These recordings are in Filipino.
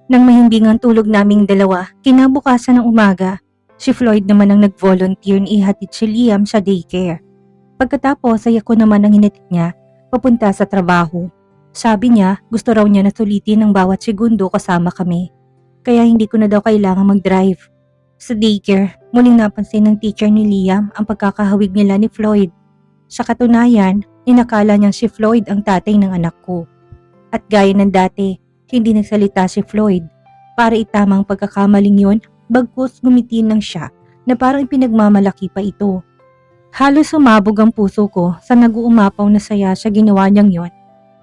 Nang mahimbing ang tulog naming dalawa, kinabukasan ng umaga, si Floyd naman ang nag-volunteer na ihatid si Liam sa daycare. Pagkatapos ay ako naman ang hinatid niya papunta sa trabaho. Sabi niya gusto raw niya na sulitin ang bawat segundo kasama kami. Kaya hindi ko na daw kailangan mag-drive. Sa daycare, muling napansin ng teacher ni Liam ang pagkakahawig nila ni Floyd. Sa katunayan, inakala niyang si Floyd ang tatay ng anak ko. At gaya ng dati, hindi nagsalita si Floyd. Para itamang pagkakamaling yun, bagkus gumitin lang siya na parang pinagmamalaki pa ito. Halos sumabog ang puso ko sa nag-uumapaw na saya sa ginawa niyang yon.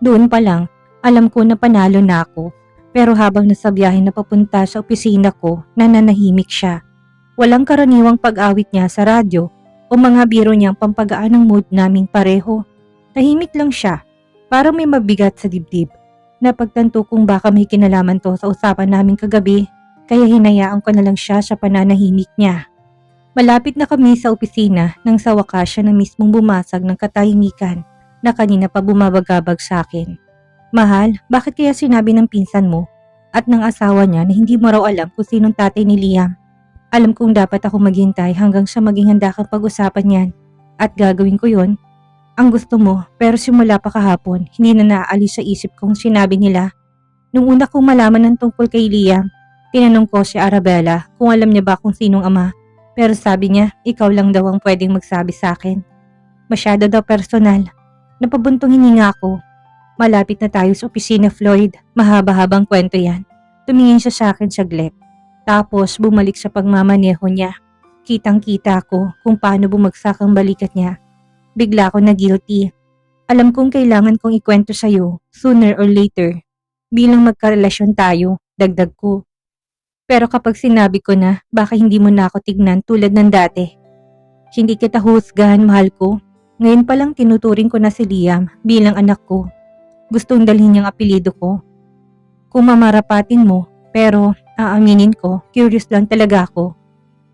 Doon pa lang, alam ko na panalo na ako. Pero habang nasa biyahe na papunta sa opisina ko, nananahimik siya. Walang karaniwang pag-awit niya sa radyo o mga biro niyang pampagaan ng mood naming pareho. Tahimik lang siya, parang may mabigat sa dibdib. Napagtanto kong baka may kinalaman to sa usapan naming kagabi, kaya hinayaan ko na lang siya sa pananahimik niya. Malapit na kami sa opisina nang sa wakas siya na mismong bumasag ng katahimikan na kanina pa bumabagabag sa akin. Mahal, bakit kaya sinabi ng pinsan mo at ng asawa niya na hindi mo raw alam kung sinong tatay ni Liam? Alam kong dapat ako maghintay hanggang sa maging handa kang pag-usapan yan at gagawin ko yon. Ang gusto mo, pero simula pa kahapon, hindi na naaalis sa isip kong sinabi nila. Nung una kong malaman ng tungkol kay Liam, tinanong ko si Arabella kung alam niya ba kung sinong ama, pero sabi niya, ikaw lang daw ang pwedeng magsabi sa akin. Masyado daw personal. Napabuntong hininga ako. Malapit na tayo sa opisina, Floyd. Mahaba-habang kwento yan. Tumingin siya sa akin saglit. Tapos bumalik sa pagmamaneho niya. Kitang-kita ko kung paano bumagsak ang balikat niya. Bigla ako na guilty. Alam kong kailangan kong ikwento sa'yo, sooner or later. Bilang magkarelasyon tayo, dagdag ko. Pero kapag sinabi ko na, baka hindi mo na ako tignan tulad ng dati. Hindi kita husgahan, mahal ko. Ngayon pa lang tinuturing ko na si Liam bilang anak ko. Gustong dalhin niyang apelido ko. Kung mamarapatin mo, pero aaminin ko, curious lang talaga ako.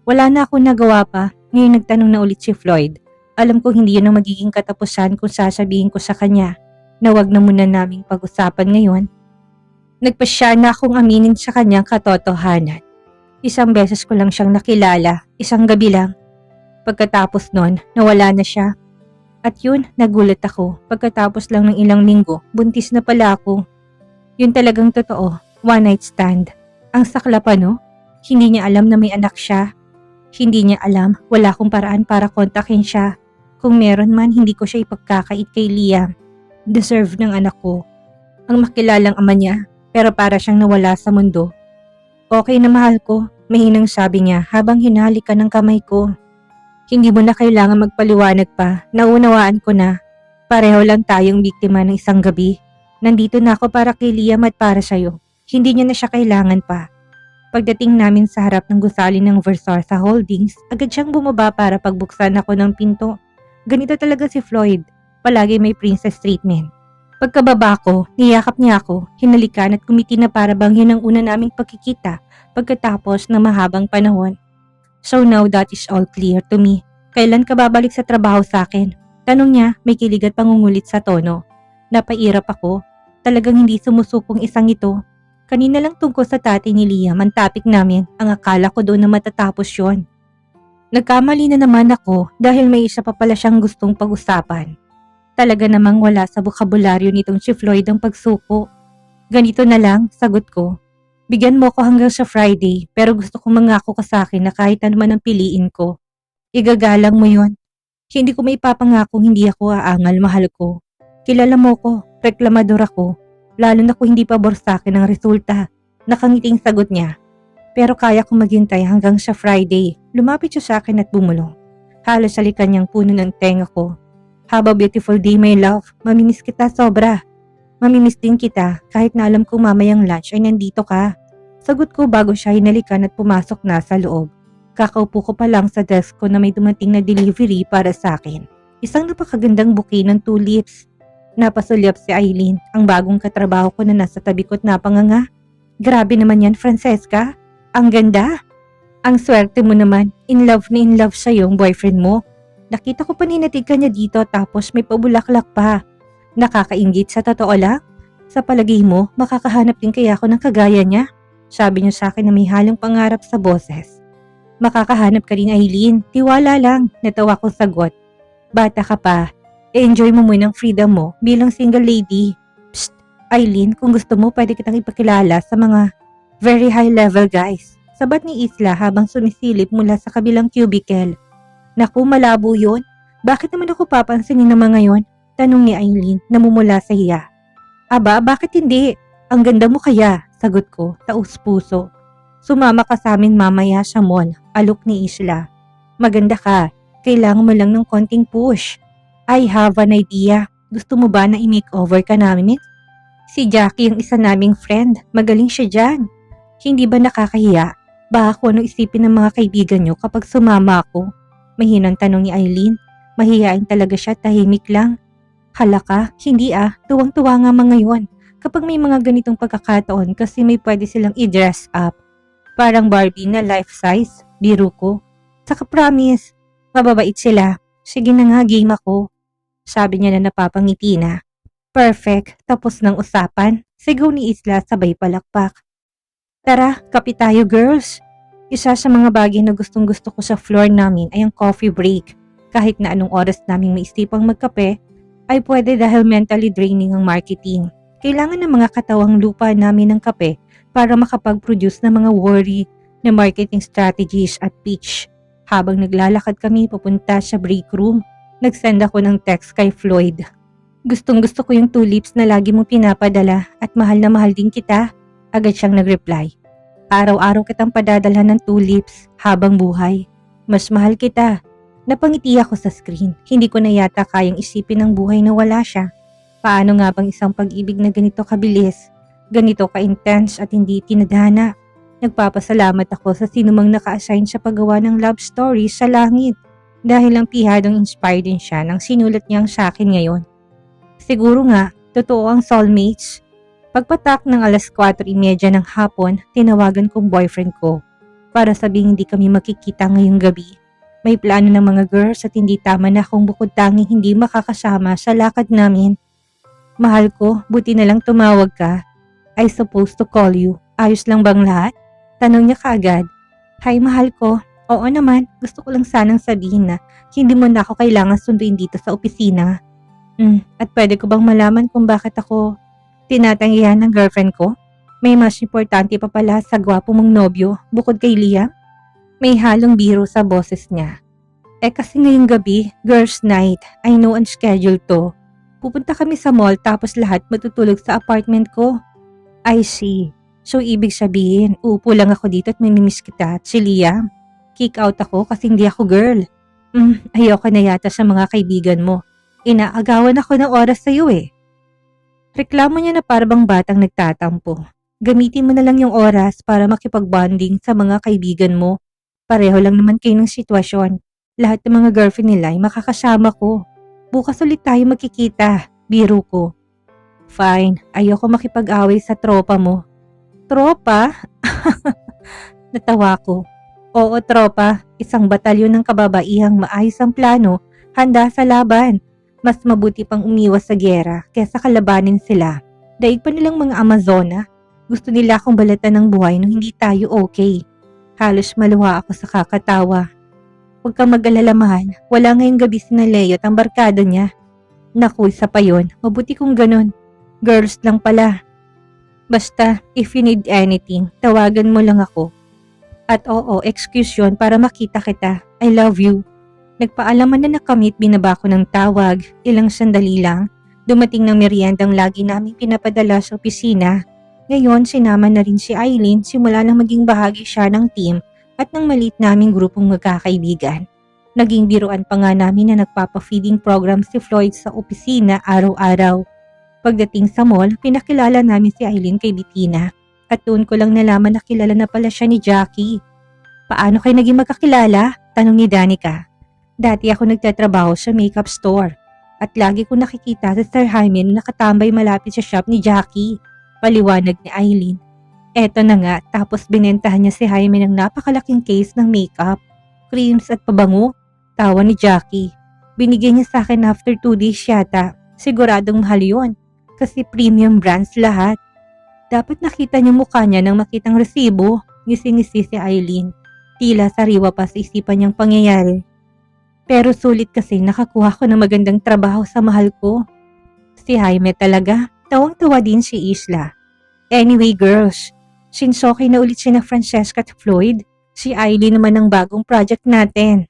Wala na ako nagawa pa, ngayon nagtanong na ulit si Floyd. Alam ko hindi yun ang magiging katapusan kung sasabihin ko sa kanya na wag na muna naming pag-usapan ngayon. Nagpasya na akong aminin sa kanyang katotohanan. Isang beses ko lang siyang nakilala, isang gabi lang. Pagkatapos nun, nawala na siya. At yun, nagulat ako. Pagkatapos lang ng ilang linggo, buntis na pala ako. Yun talagang totoo, one night stand. Ang sakla pa no? Hindi niya alam na may anak siya. Hindi niya alam, wala akong paraan para kontakin siya. Kung meron man, hindi ko siya ipagkakait kay Liam. Deserve ng anak ko. Ang makilalang ama niya, pero para siyang nawala sa mundo. Okay na mahal ko, mahinang sabi niya habang hinalikan ng kamay ko. Hindi mo na kailangan magpaliwanag pa, naunawaan ko na. Pareho lang tayong biktima ng isang gabi. Nandito na ako para kay Liam at para sa'yo. Hindi niya na siya kailangan pa. Pagdating namin sa harap ng gusali ng Versailles Holdings, agad siyang bumaba para pagbuksan ako ng pinto. Ganito talaga si Floyd, palagi may princess treatment. Pagkababa ko, niyakap niya ako, hinalikan at kumiti na para bang yun ang una naming pagkikita pagkatapos ng mahabang panahon. So now that is all clear to me. Kailan ka babalik sa trabaho sa akin? Tanong niya, may kilig at pangungulit sa tono. Napairap ako, talagang hindi sumusukong isang ito. Kanina lang tungkol sa tatay ni Liam ang topic namin, ang akala ko doon na matatapos yon. Nagkamali na naman ako dahil may isa pa pala siyang gustong pag-usapan. Talaga namang wala sa bokabularyo nitong si Floyd ang pagsuko. Ganito na lang, sagot ko. Bigyan mo ko hanggang sa Friday pero gusto kong mangako ka sa akin na kahit ano man ang piliin ko. Igagalang mo yon. Hindi ko maipapangakong hindi ako aangal, mahal ko. Kilala mo ko, reklamador ako. Lalo na kung hindi pabor sa akin ang resulta. Nakangiting sagot niya. Pero kaya kong maghintay hanggang sa Friday. Lumapit siya sa akin at bumulong. Halos salikan niyang puno ng tenga ko. Have a beautiful day, my love. Mamimiss kita sobra. Mamimiss din kita kahit na alam kong mamayang lunch ay nandito ka. Sagot ko bago siya hinalikan at pumasok na sa loob. Kakaupo ko pa lang sa desk ko na may dumating na delivery para sa akin. Isang napakagandang bouquet ng tulips. Napasulyap si Eileen, ang bagong katrabaho ko na nasa tabi ko't napanganga. Grabe naman yan, Francesca. Ang ganda. Ang swerte mo naman, in love siya yung boyfriend mo. Nakita ko paninatid ka niya dito tapos may pabulaklak pa. Nakakainggit sa totoo lang. Sa palagay mo, makakahanap din kaya ako ng kagaya niya? Sabi niya sa akin na may halong pangarap sa boses. Makakahanap ka rin, Aileen. Tiwala lang. Natawa kong sagot. Bata ka pa. Enjoy mo muna ang freedom mo bilang single lady. Psst, Aileen, kung gusto mo pwede kitang ipakilala sa mga very high level guys. Sabat ni Isla habang sumisilip mula sa kabilang cubicle. Naku, malabo yun. Bakit naman ako papansinin ng mga yon? Tanong ni Aileen, namumula sa hiya. Aba, bakit hindi? Ang ganda mo kaya, sagot ko, taus puso. Sumama ka sa amin mamaya sa mall, alok ni Isla. Maganda ka, kailangan mo lang ng konting push. I have an idea. Gusto mo ba na i-makeover ka namin? Si Jackie yung isa naming friend, magaling siya dyan. Hindi ba nakakahiya? Baka kung ano isipin ng mga kaibigan nyo kapag sumama ako? Mahinang tanong ni Aileen. Mahihain talaga siya, tahimik lang. Hala ka, hindi tuwang-tuwa nga mga yon. Kapag may mga ganitong pagkakataon kasi may pwede silang i-dress up. Parang Barbie na life size, biro ko. Saka promise, mababait sila. Sige na nga, game ako. Sabi niya na napapangiti na. Perfect, tapos ng usapan. Sigaw ni Isla sabay palakpak. Tara, kape tayo girls. Isa sa mga bagay na gustong gusto ko sa floor namin ay ang coffee break. Kahit na anong oras naming maisipang magkape, ay pwede dahil mentally draining ang marketing. Kailangan ng mga katawang lupa namin ng kape para makapag-produce ng mga worry na marketing strategies at pitch. Habang naglalakad kami papunta sa break room, nag-send ako ng text kay Floyd. Gustong gusto ko yung tulips na lagi mo pinapadala at mahal na mahal din kita. Agad siyang nag-reply. Araw-araw kitang padadalhan ng tulips habang buhay. Mas mahal kita. Napangiti ako sa screen. Hindi ko na yata kayang isipin ng buhay na wala siya. Paano nga bang isang pag-ibig na ganito kabilis, ganito ka-intense at hindi tinadhana? Nagpapasalamat ako sa sinumang naka-assign sa paggawa ng love story sa langit dahil lang pihadong inspired din siya nang sinulat niyang sa akin ngayon. Siguro nga, totoo ang soulmates. Pagpatak ng 4:30 ng hapon, tinawagan kong boyfriend ko para sabing hindi kami makikita ngayong gabi. May plano ng mga girls at hindi tama na kung bukod tanging hindi makakasama sa lakad namin. Mahal ko, buti na lang tumawag ka. I supposed to call you. Ayos lang bang lahat? Tanong niya kaagad. Hi mahal ko. Oo naman, gusto ko lang sanang sabihin na hindi mo na ako kailangan sunduin dito sa opisina. At pwede ko bang malaman kung bakit ako tinatanggihan ng girlfriend ko? May mas importante pa pala sa gwapo mong nobyo bukod kay Liam? May halong biro sa boses niya. Kasi ngayong gabi, girls night, I know on schedule to. Pupunta kami sa mall tapos lahat matutulog sa apartment ko. I see. So ibig sabihin, uupo lang ako dito at mamimiss kita at si Liam. Kick out ako kasi hindi ako girl. Ayoko na yata sa mga kaibigan mo. Inaagawan ako ng oras sa'yo eh. Reklamo niya na parang batang nagtatampo. Gamitin mo na lang yung oras para makipag-bonding sa mga kaibigan mo. Pareho lang naman kayo ng sitwasyon. Lahat ng mga girlfriend nila ay makakasama ko. Bukas ulit tayo magkikita, biro ko. Fine, ayoko makipag-away sa tropa mo. Tropa? Natawa ko. Oo, tropa. Isang batalyon ng kababaihang maayos ang plano, handa sa laban. Mas mabuti pang umiwas sa giyera kaysa kalabanin sila. Daig pa nilang mga Amazona. Gusto nila akong balatan ng buhay nung hindi tayo okay. Halos maluha ako sa kakatawa. Huwag kang mag-alala mahal, wala ngayong gabi si Leo at ang barkada niya. Naku, isa pa yun, mabuti kung ganun. Girls lang pala. Basta, if you need anything, tawagan mo lang ako. At oo, excuse yun para makita kita. I love you. Nagpaalaman na nakamit, binaba ko ng tawag, ilang sandali lang. Dumating ng meriendang lagi namin pinapadala sa opisina. Ngayon, sinama na rin si Aileen simula nang maging bahagi siya ng team at ng maliit naming grupong magkakaibigan. Naging biruan pa nga namin na nagpapa-feeding program si Floyd sa opisina araw-araw. Pagdating sa mall, pinakilala namin si Aileen kay Bettina at doon ko lang nalaman na kilala na pala siya ni Jackie. Paano kayo naging magkakilala? Tanong ni Danica. Dati ako nagtatrabaho sa makeup store at lagi ko nakikita sa Sir Jaime na nakatambay malapit sa shop ni Jackie. Paliwanag ni Aileen. Eto na nga, tapos binentahan niya si Jaime ng napakalaking case ng makeup, creams at pabango. Tawa ni Jackie. Binigyan niya sa akin after 2 days yata. Siguradong mahal yun. Kasi premium brands lahat. Dapat nakita niyo mukha niya nang makitang resibo. Ngisi-ngisi si Eileen. Tila sariwa pa sa isipan niyang pangyayari. Pero sulit kasi nakakuha ko ng magandang trabaho sa mahal ko. Si Jaime talaga. Tawang-tawa din si Isla. Anyway girls, since okay na ulit sina Francesca at Floyd, si Eileen naman ang bagong project natin.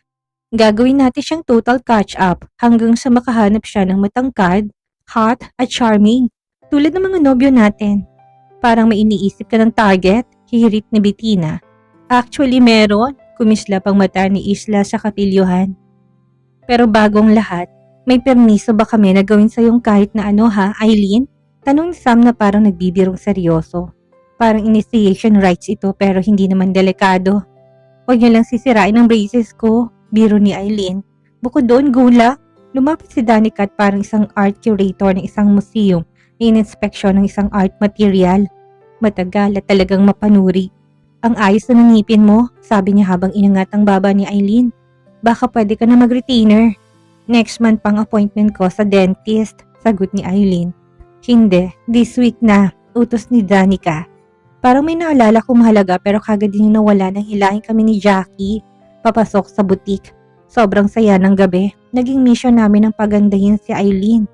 Gagawin natin siyang total catch-up hanggang sa makahanap siya ng matangkad, hot at charming. Tulad ng mga nobyo natin. Parang may iniisip ka ng target, hihirit ni Bettina. Actually meron, kumisla pang mata ni Isla sa kapilyuhan. Pero bagong lahat, may permiso ba kami na gawin sa'yong kahit na ano ha, Eileen? Tanong ni Sam na parang nagbibirong seryoso. Parang initiation rites ito pero hindi naman delikado. Huwag niyo lang sisirain ang braces ko, biro ni Eileen. Bukod doon, gula. Lumapit si Danica at parang isang art curator ng isang museum na in-inspeksyon ng isang art material. Matagal at talagang mapanuri. Ang ayos na ng ngipin mo, sabi niya habang inangat ang baba ni Eileen. Baka pwede ka na mag-retainer. Next month pang appointment ko sa dentist, sagot ni Eileen. Hindi, this week na, utos ni Danica. Parang may naalala kong mahalaga pero kagad din nawala nang hilahin kami ni Jackie. Papasok sa butik. Sobrang saya ng gabi. Naging mission namin ang pagandahin si Eileen.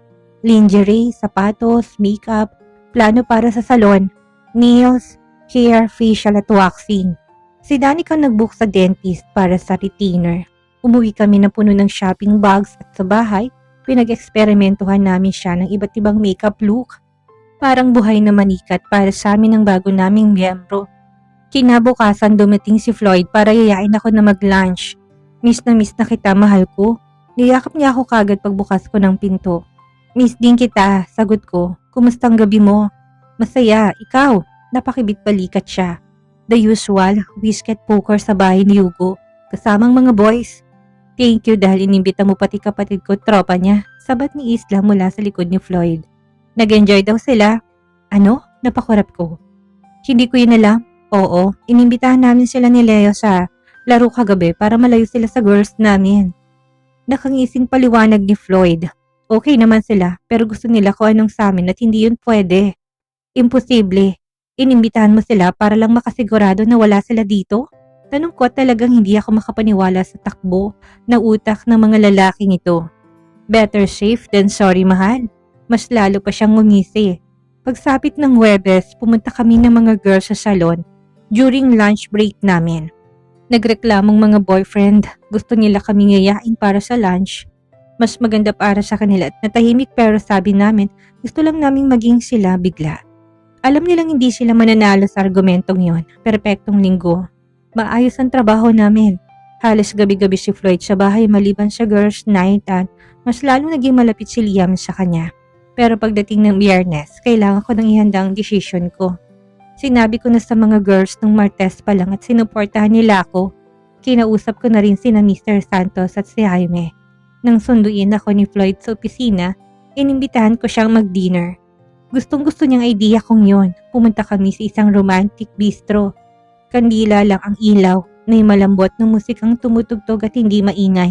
Lingerie, sapatos, makeup, plano para sa salon, nails, hair, facial at waxing. Si Danica nag-book sa dentist para sa retainer. Umuwi kami na puno ng shopping bags at sa bahay, pinag-eksperimentuhan namin siya ng iba't ibang makeup look. Parang buhay na manikat para sa amin ng bago naming miyembro. Kinabukasan dumating si Floyd para yayain ako na mag-lunch. Miss na kita, mahal ko. Niyakap niya ako kagad pagbukas ko ng pinto. Miss din kita, sagot ko. Kumustang gabi mo? Masaya, ikaw? Napakibit balikat siya. The usual, whiskey at poker sa bahay ni Hugo. Kasamang mga boys. Thank you dahil inimbita mo pati kapatid ko, tropa niya. Sabat ni Isla mula sa likod ni Floyd. Nag-enjoy daw sila. Ano? Napakurap ko. Hindi ko yun alam. Oo, inimbitahan namin sila ni Leo sa laro kagabi para malayo sila sa girls namin. Nakangising paliwanag ni Floyd. Okay naman sila pero gusto nila ko anong sa amin at hindi yun pwede. Imposible. Inimbitahan mo sila para lang makasigurado na wala sila dito? Tanong ko talagang hindi ako makapaniwala sa takbo na utak ng mga lalaking ito. Better safe than sorry, mahal. Mas lalo pa siyang ngumisi. Pagsapit ng Huwebes, pumunta kami ng mga girls sa salon during lunch break namin. Nagreklamong mga boyfriend, gusto nila kami ngayain para sa lunch. Mas maganda para sa kanila at natahimik pero sabi namin gusto lang naming maging sila bigla. Alam nilang hindi sila mananalo sa argumentong yon. Perpektong linggo. Maayos ang trabaho namin. Halos gabi-gabi si Floyd sa bahay maliban sa girls night at mas lalo naging malapit si Liam sa kanya. Pero pagdating ng Biyernes, kailangan ko nang ihanda ang decision ko. Sinabi ko na sa mga girls nung Martes pa lang at sinuportahan nila ako. Kinausap ko na rin sina Mr. Santos at si Jaime. Nang sunduin ako ni Floyd sa opisina, inimbitahan ko siyang mag-dinner. Gustong-gusto niyang idea kong yon. Pumunta kami sa isang romantic bistro. Kandila lang ang ilaw, may malambot na musikang tumutugtog at hindi maingay.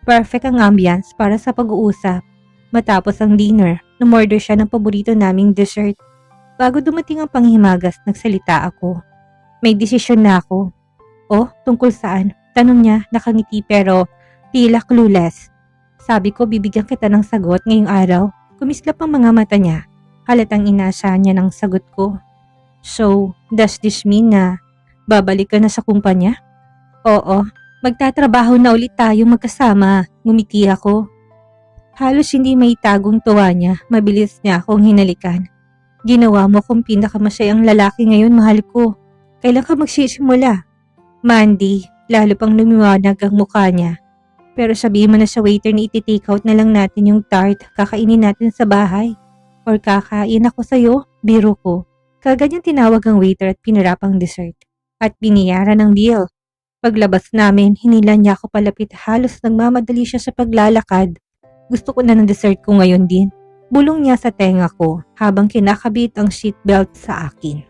Perfect ang ambience para sa pag-uusap. Matapos ang dinner, numorder siya ng paborito naming dessert. Bago dumating ang panghimagas, nagsalita ako. May desisyon na ako. Oh, tungkol saan? Tanong niya, nakangiti pero tila clueless. Sabi ko, bibigyan kita ng sagot ngayong araw. Kumislap ang mga mata niya. Halatang inaasahan niya ng sagot ko. So, does this mean na babalik ka na sa kumpanya? Oo, magtatrabaho na ulit tayo magkasama. Ngumiti ako. Halos hindi may tagong tuwa niya. Mabilis niya akong hinalikan. Ginawa mo kong pinakamasayang lalaki ngayon, mahal ko. Kailan ka magsisimula? Monday, lalo pang lumiwanag ang mukha niya. Pero sabihin mo na sa waiter na iti-take out na lang natin yung tart. Kakainin natin sa bahay. Or kakain ako sa'yo, biro ko. Kagad tinawag ang waiter at pinarap ang dessert. At biniyaran ang bill. Paglabas namin, hinila niya ako palapit, halos nagmamadali siya sa paglalakad. Gusto ko na ng dessert ko ngayon din. Bulong niya sa tenga ko habang kinakabit ang seatbelt sa akin.